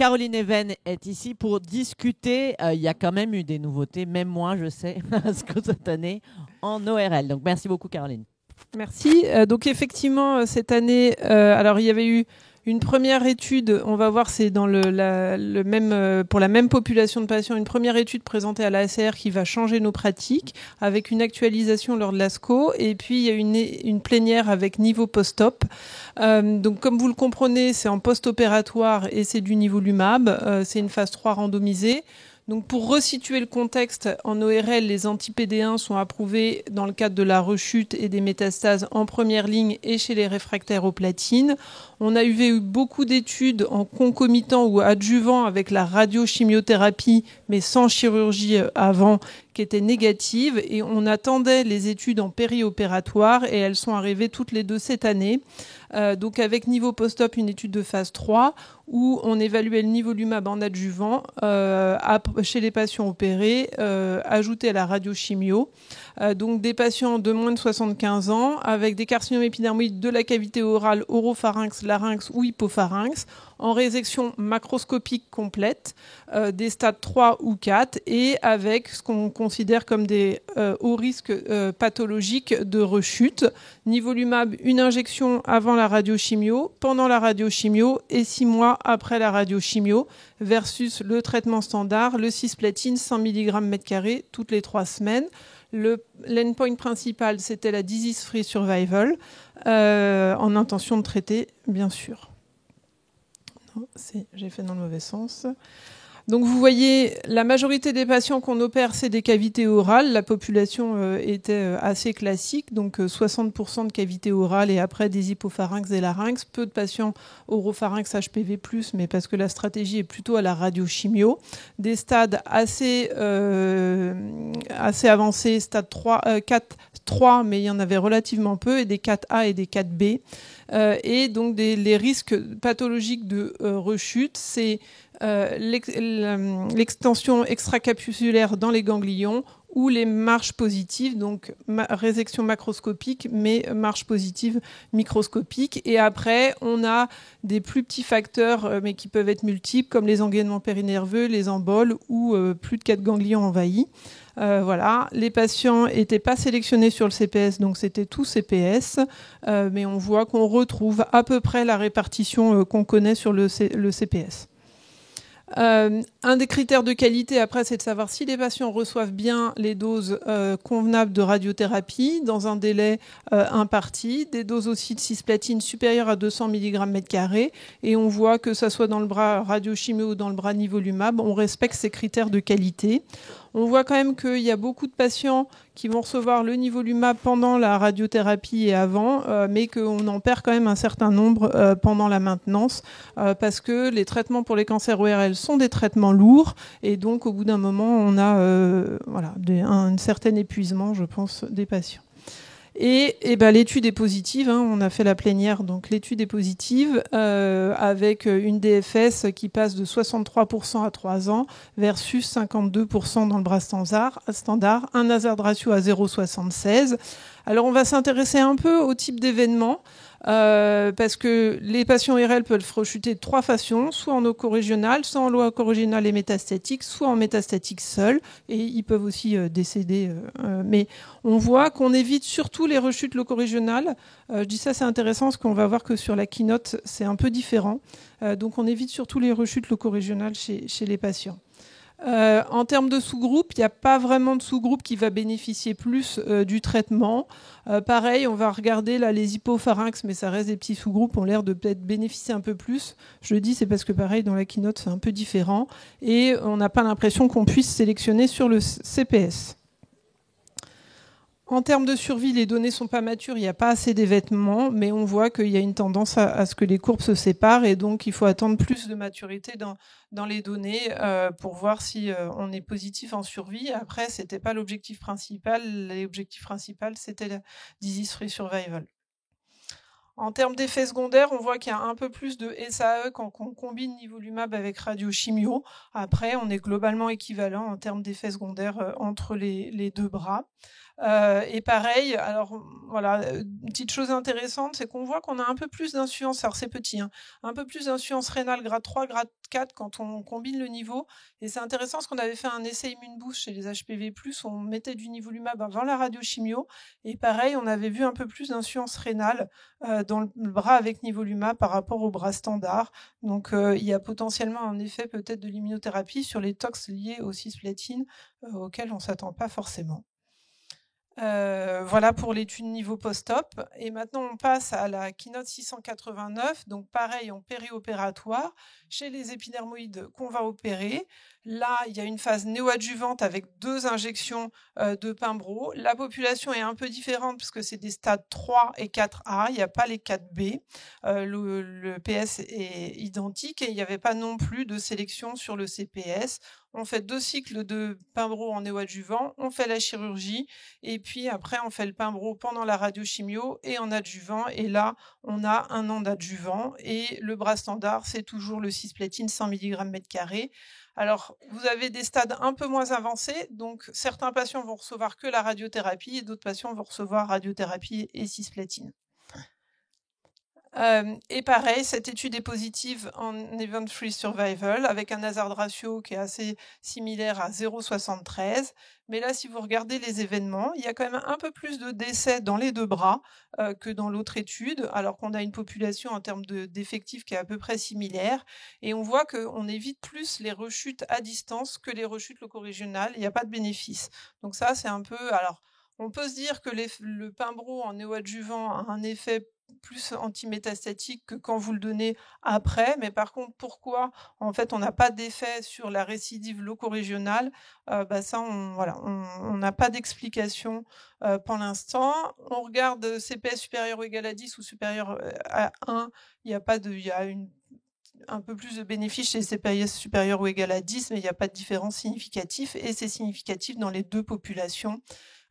Caroline Even est ici pour discuter. Il y a quand même eu des nouveautés, même moi, je sais, cette année en ORL. Donc, merci beaucoup, Caroline. Merci. Donc effectivement, cette année, alors il y avait eu une première étude, on va voir, c'est dans le même, pour la même population de patients, une première étude présentée à l'ACR qui va changer nos pratiques, avec une actualisation lors de l'ASCO, et puis il y a une plénière avec niveau post-op. Donc comme vous le comprenez, c'est en post-opératoire et c'est du nivolumab, c'est une phase 3 randomisée. Donc pour resituer le contexte, en ORL, les anti-PD1 sont approuvés dans le cadre de la rechute et des métastases en première ligne et chez les réfractaires aux platines. On a eu beaucoup d'études en concomitant ou adjuvant avec la radiochimiothérapie, mais sans chirurgie avant, qui étaient négatives. Et on attendait les études en périopératoire et elles sont arrivées toutes les 2 cette année. Donc avec niveau post-op, une étude de phase 3 où on évaluait le nivolumab en adjuvant chez les patients opérés, ajouté à la radiochimio. Donc des patients de moins de 75 ans avec des carcinomes épidermoïdes de la cavité orale, oropharynx, larynx ou hypopharynx en résection macroscopique complète, des stades 3 ou 4 et avec ce qu'on considère comme des hauts risques pathologiques de rechute. Nivolumab, une injection avant la radiochimio, pendant la radiochimio et 6 mois après la radiochimio versus le traitement standard, le cisplatine 100 mg m² toutes les 3 semaines. L'endpoint principal, c'était la disease-free survival en intention de traiter, bien sûr. Non, j'ai fait dans le mauvais sens. Donc vous voyez, la majorité des patients qu'on opère, c'est des cavités orales. La population était assez classique, donc 60% de cavités orales et après des hypopharynx et larynx. Peu de patients oropharynx HPV+, mais parce que la stratégie est plutôt à la radiochimio. Des stades assez avancés, stade 3, mais il y en avait relativement peu, et des 4A et des 4B. Et donc les risques pathologiques de rechute, c'est l'extension extracapsulaire dans les ganglions ou les marches positives, donc résection macroscopique, mais marche positive microscopique. Et après, on a des plus petits facteurs, mais qui peuvent être multiples, comme les engaînements périnerveux, les emboles ou plus de 4 ganglions envahis. Voilà, les patients n'étaient pas sélectionnés sur le CPS, donc c'était tout CPS, mais on voit qu'on retrouve à peu près la répartition qu'on connaît sur le CPS. Un des critères de qualité, après, c'est de savoir si les patients reçoivent bien les doses convenables de radiothérapie dans un délai imparti, des doses aussi de cisplatine supérieures à 200 mg m², et on voit que ça soit dans le bras radiochimio ou dans le bras nivolumab, on respecte ces critères de qualité. On voit quand même qu'il y a beaucoup de patients qui vont recevoir le nivolumab pendant la radiothérapie et avant, mais qu'on en perd quand même un certain nombre pendant la maintenance, parce que les traitements pour les cancers ORL sont des traitements lourds, et donc au bout d'un moment, on a un certain épuisement, je pense, des patients. Et l'étude est positive, hein, on a fait la plénière, donc l'étude est positive avec une DFS qui passe de 63% à 3 ans versus 52% dans le bras standard, un hazard ratio à 0,76. Alors on va s'intéresser un peu au type d'événement. Parce que les patients IRL peuvent rechuter de 3 façons, soit en ocorégional, soit en loco-régional et métastatique, soit en métastatique seul, et ils peuvent aussi décéder. Mais on voit qu'on évite surtout les rechutes loco-régionales. Je dis ça, c'est intéressant, parce qu'on va voir que sur la keynote, c'est un peu différent. Donc on évite surtout les rechutes loco-régionales chez les patients. En termes de sous-groupe, il n'y a pas vraiment de sous-groupe qui va bénéficier plus du traitement. Pareil, on va regarder là les hypopharynx, mais ça reste des petits sous-groupes, ont l'air de peut-être bénéficier un peu plus. Je le dis, c'est parce que pareil, dans la keynote, c'est un peu différent. Et on n'a pas l'impression qu'on puisse sélectionner sur le CPS. En termes de survie, les données ne sont pas matures, il n'y a pas assez d'événements, mais on voit qu'il y a une tendance à ce que les courbes se séparent, et donc il faut attendre plus de maturité dans les données pour voir si on est positif en survie. Après, ce n'était pas l'objectif principal. L'objectif principal, c'était la disease-free survival. En termes d'effets secondaires, on voit qu'il y a un peu plus de SAE quand on combine nivolumab avec radiochimio. Après, on est globalement équivalent en termes d'effets secondaires entre les deux bras. Et pareil, alors voilà, une petite chose intéressante, c'est qu'on voit qu'on a un peu plus d'insuffisance, alors c'est petit, hein, un peu plus d'insuffisance rénale grade 3, grade 4 quand on combine le niveau. Et c'est intéressant parce qu'on avait fait un essai Immune Boost chez les HPV+, on mettait du nivolumab avant la radiochimio. Et pareil, on avait vu un peu plus d'insuffisance rénale dans le bras avec nivolumab par rapport au bras standard. Donc il y a potentiellement un effet peut-être de l'immunothérapie sur les tox liés aux cisplatines auxquels on ne s'attend pas forcément. Voilà pour l'étude niveau post-op. Et maintenant, on passe à la keynote 689. Donc, pareil, en périopératoire, chez les épidermoïdes qu'on va opérer. Là, il y a une phase néoadjuvante avec 2 injections de Pimbro. La population est un peu différente parce que c'est des stades 3 et 4A. Il n'y a pas les 4B. Le PS est identique et il n'y avait pas non plus de sélection sur le CPS. On fait 2 cycles de Pimbro en néoadjuvant. On fait la chirurgie. Et puis après, on fait le Pimbro pendant la radiochimio et en adjuvant. Et là, on a 1 an d'adjuvant. Et le bras standard, c'est toujours le cisplatine 100 mg mètre carré. Alors, vous avez des stades un peu moins avancés. Donc, certains patients vont recevoir que la radiothérapie et d'autres patients vont recevoir radiothérapie et cisplatine. Et pareil, cette étude est positive en event-free survival avec un hazard ratio qui est assez similaire à 0,73. Mais là, si vous regardez les événements, il y a quand même un peu plus de décès dans les 2 bras que dans l'autre étude, alors qu'on a une population en termes d'effectifs qui est à peu près similaire. Et on voit qu'on évite plus les rechutes à distance que les rechutes locorégionales. Il n'y a pas de bénéfice. Donc ça, c'est un peu... Alors, on peut se dire que le Pimbro en néoadjuvant a un effet plus antimétastatique que quand vous le donnez après. Mais par contre, pourquoi en fait on n'a pas d'effet sur la récidive locorégionale, ça, on n'a pas d'explication pour l'instant. On regarde CPS supérieur ou égal à 10 ou supérieur à 1, il y a un peu plus de bénéfices chez CPS supérieur ou égal à 10, mais il n'y a pas de différence significative et c'est significatif dans les 2 populations.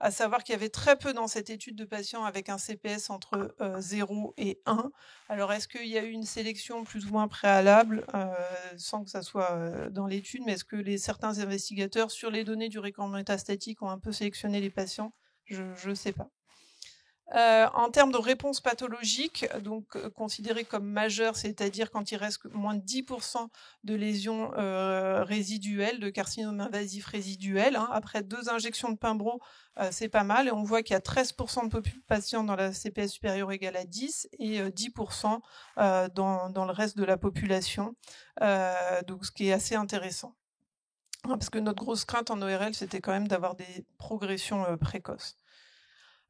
À savoir qu'il y avait très peu dans cette étude de patients avec un CPS entre 0 et 1. Alors, est-ce qu'il y a eu une sélection plus ou moins préalable, sans que ça soit dans l'étude, mais est-ce que certains investigateurs, sur les données du récurrent métastatique, ont un peu sélectionné les patients? Je ne sais pas. En termes de réponse pathologique, donc considérée comme majeure, c'est-à-dire quand il reste moins de 10% de lésions résiduelles, de carcinome invasif résiduel, hein, après 2 injections de Pimbro, c'est pas mal. Et on voit qu'il y a 13% de patients dans la CPS supérieure ou égale à 10 et 10% dans le reste de la population, donc ce qui est assez intéressant. Parce que notre grosse crainte en ORL, c'était quand même d'avoir des progressions précoces.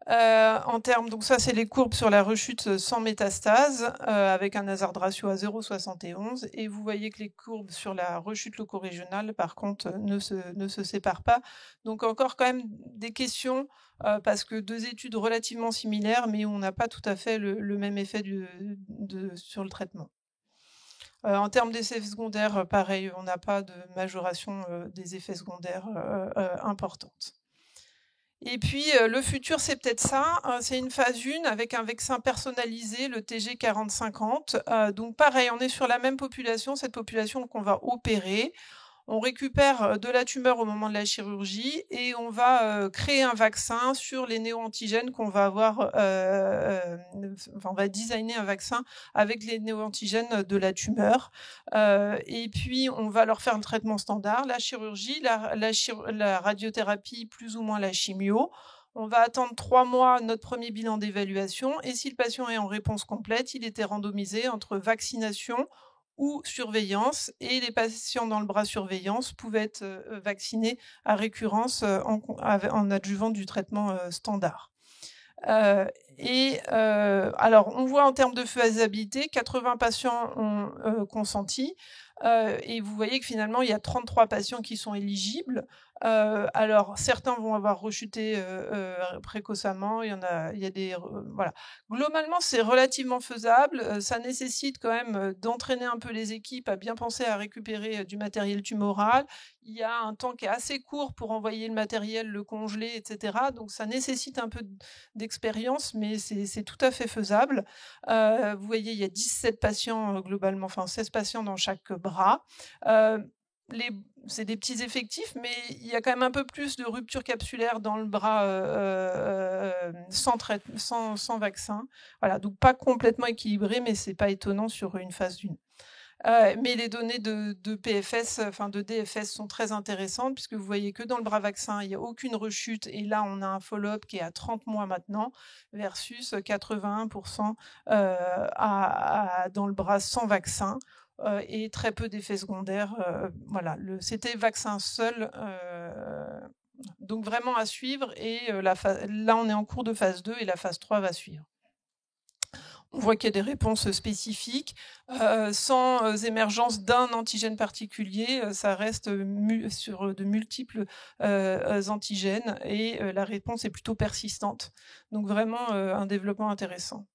En termes, donc ça c'est les courbes sur la rechute sans métastase avec un hazard ratio à 0,71 et vous voyez que les courbes sur la rechute locorégionale par contre ne se séparent pas. Donc encore quand même des questions parce que 2 études relativement similaires mais on n'a pas tout à fait le même effet sur le traitement. En termes d'effets secondaires, pareil, on n'a pas de majoration des effets secondaires importante. Et puis, le futur, c'est peut-être ça. C'est une phase 1 avec un vaccin personnalisé, le TG4050. Donc pareil, on est sur la même population, cette population qu'on va opérer. On récupère de la tumeur au moment de la chirurgie et on va créer un vaccin sur les néoantigènes qu'on va avoir. On va designer un vaccin avec les néoantigènes de la tumeur. Et puis, on va leur faire le traitement standard, la chirurgie, la radiothérapie, plus ou moins la chimio. On va attendre 3 mois notre premier bilan d'évaluation et si le patient est en réponse complète, il était randomisé entre vaccination ou surveillance et les patients dans le bras surveillance pouvaient être vaccinés à récurrence en adjuvant du traitement standard. Alors, on voit en termes de faisabilité, 80 patients ont consenti et vous voyez que finalement, il y a 33 patients qui sont éligibles. Alors, certains vont avoir rechuté précocement, il y a des... voilà. Globalement, c'est relativement faisable. Ça nécessite quand même d'entraîner un peu les équipes à bien penser à récupérer du matériel tumoral. Il y a un temps qui est assez court pour envoyer le matériel, le congeler, etc. Donc, ça nécessite un peu d'expérience, mais c'est tout à fait faisable. Vous voyez, il y a 17 patients globalement, enfin 16 patients dans chaque bras. c'est des petits effectifs, mais il y a quand même un peu plus de rupture capsulaire dans le bras sans vaccin. Voilà, donc pas complètement équilibré, mais c'est pas étonnant sur une phase 1. Mais les données de PFS, enfin de DFS sont très intéressantes puisque vous voyez que dans le bras vaccin, il n'y a aucune rechute et là on a un follow-up qui est à 30 mois maintenant versus 81% dans le bras sans vaccin et très peu d'effets secondaires. Voilà, c'était vaccin seul. Donc vraiment à suivre et là on est en cours de phase 2 et la phase 3 va suivre. On voit qu'il y a des réponses spécifiques. Sans émergence d'un antigène particulier, ça reste sur de multiples antigènes et la réponse est plutôt persistante. Donc vraiment un développement intéressant.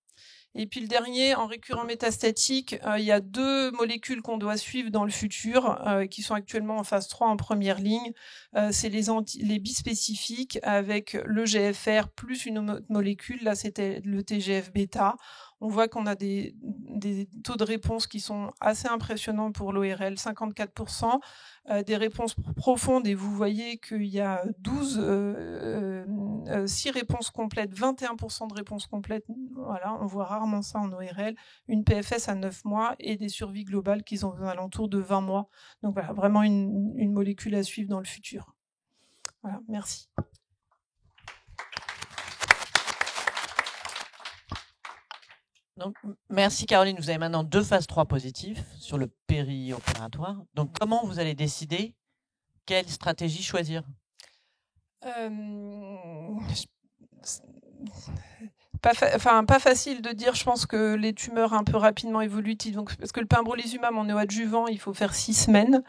Et puis le dernier, en récurrent métastatique, il y a 2 molécules qu'on doit suivre dans le futur, qui sont actuellement en phase 3 en première ligne. C'est les bispécifiques avec le GFR plus une autre molécule. Là, c'était le TGF-bêta. On voit qu'on a des taux de réponse qui sont assez impressionnants pour l'ORL, 54%, des réponses profondes, et vous voyez qu'il y a 6 réponses complètes, 21% de réponses complètes. Voilà, on voit rarement ça en ORL, une PFS à 9 mois et des survies globales qui sont aux alentours de 20 mois. Donc voilà, vraiment une molécule à suivre dans le futur. Voilà, merci. Donc, merci Caroline, vous avez maintenant 2 phases 3 positives sur le périopératoire. Donc comment vous allez décider quelle stratégie choisir? Pas facile de dire. Je pense que les tumeurs un peu rapidement évolutives, donc parce que le pembrolizumab en néoadjuvant, il faut faire 6 semaines.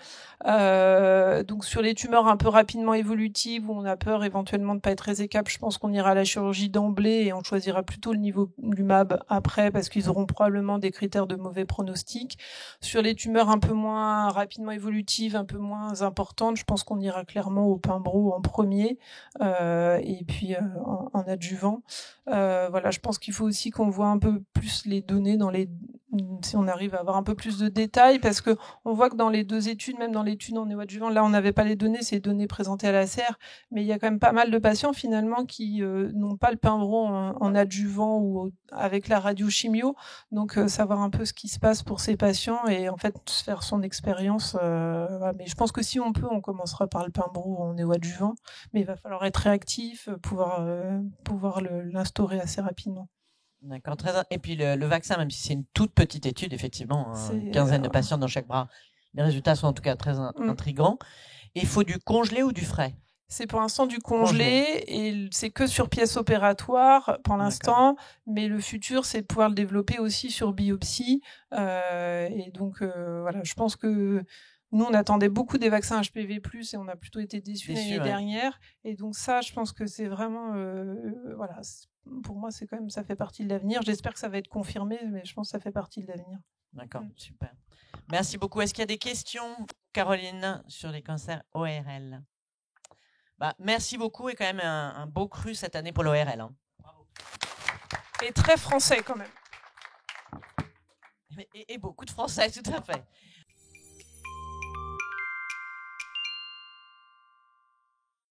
Donc sur les tumeurs un peu rapidement évolutives où on a peur éventuellement de pas être résécable, je pense qu'on ira à la chirurgie d'emblée et on choisira plutôt le niveau du MAB après parce qu'ils auront probablement des critères de mauvais pronostic. Sur les tumeurs un peu moins rapidement évolutives, un peu moins importantes, je pense qu'on ira clairement au pembro en premier et puis en adjuvant. Voilà, je pense qu'il faut aussi qu'on voit un peu plus les données si on arrive à avoir un peu plus de détails, parce que on voit que dans les 2 études, même dans l'étude en néoadjuvant, là on n'avait pas les données, c'est les données présentées à la CER, mais il y a quand même pas mal de patients finalement qui n'ont pas le pembro en adjuvant ou avec la radiochimio, donc savoir un peu ce qui se passe pour ces patients et en fait faire son expérience. Voilà. Mais je pense que si on peut, on commencera par le pembro en néoadjuvant, mais il va falloir être réactif, pouvoir l'instaurer assez rapidement. D'accord, et puis le vaccin, même si c'est une toute petite étude, effectivement, une quinzaine de patients dans chaque bras, les résultats sont en tout cas très intrigants. Et il faut du congelé ou du frais? C'est pour l'instant du congelé et c'est que sur pièce opératoire pour l'instant, mais le futur c'est de pouvoir le développer aussi sur biopsie. Et donc voilà, je pense que nous on attendait beaucoup des vaccins HPV+, et on a plutôt été déçus l'année dernière. Et donc ça, je pense que c'est vraiment voilà. Pour moi, c'est quand même, ça fait partie de l'avenir. J'espère que ça va être confirmé, mais je pense que ça fait partie de l'avenir. D'accord, super. Merci beaucoup. Est-ce qu'il y a des questions, Caroline, sur les cancers ORL? Merci beaucoup et quand même un beau cru cette année pour l'ORL. Hein. Bravo. Et très français quand même. Et beaucoup de français, tout à fait.